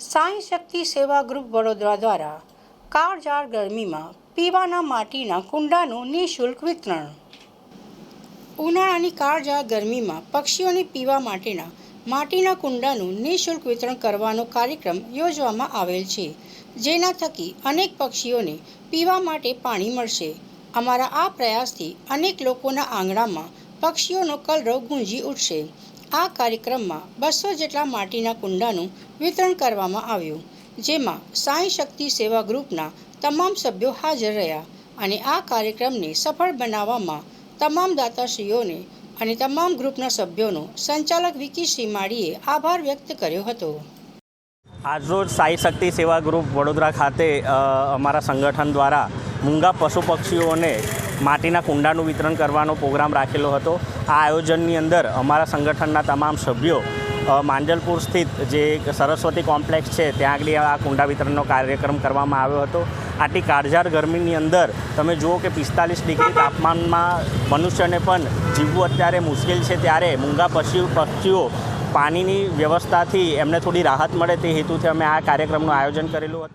સાંઈ શક્તિ સેવા ગ્રુપ વડોદરા દ્વારા કાળઝાળ ગરમીમાં પીવાના માટીના કુંડાનું નિઃશુલ્ક વિતરણ। ઉનાળાની કાળઝાળ ગરમીમાં પક્ષીઓને પીવા માટેના માટીના કુંડાનું નિઃશુલ્ક વિતરણ કરવાનો કાર્યક્રમ યોજવામાં આવેલ છે, જેના થકી અનેક પક્ષીઓને પીવા માટે પાણી મળશે। અમારા આ પ્રયાસથી અનેક લોકોના આંગણામાં પક્ષીઓનો કલરવ ગુંજી ઉઠશે। આ કાર્યક્રમમાં 200 જેટલા માટીના કુંડાનું વિતરણ કરવામાં આવ્યું, જેમાં સાંઈ શક્તિ સેવા ગ્રુપના તમામ સભ્યો હાજર રહ્યા અને આ કાર્યક્રમને સફળ બનાવવામાં તમામ દાતાશ્રીઓને અને તમામ ગ્રુપના સભ્યોનો સંચાલક વિકી શ્રીમાળીએ આભાર વ્યક્ત કર્યો હતો। આજરોજ સાંઈ શક્તિ સેવા ગ્રુપ વડોદરા ખાતે અમારા સંગઠન દ્વારા મૂંગા પશુ પક્ષીઓને માટીના કુંડાનું વિતરણ કરવાનો પ્રોગ્રામ રાખેલો હતો। આ આયોજનની અંદર અમારા સંગઠનના તમામ સભ્યો માંજલપુર સ્થિત જે સરસ્વતી કોમ્પ્લેક્સ છે ત્યાં આગળ આ કુંડા વિતરણનો કાર્યક્રમ કરવામાં આવ્યો હતો। આટલી કાળઝાળ ગરમીની અંદર તમે જુઓ કે 45 ડિગ્રી તાપમાનમાં મનુષ્યને પણ જીવવું અત્યારે મુશ્કેલ છે, ત્યારે મૂંગા પક્ષીઓ પાણીની વ્યવસ્થાથી એમને થોડી રાહત મળે તે હેતુથી અમે આ કાર્યક્રમનું આયોજન કરેલું હતું।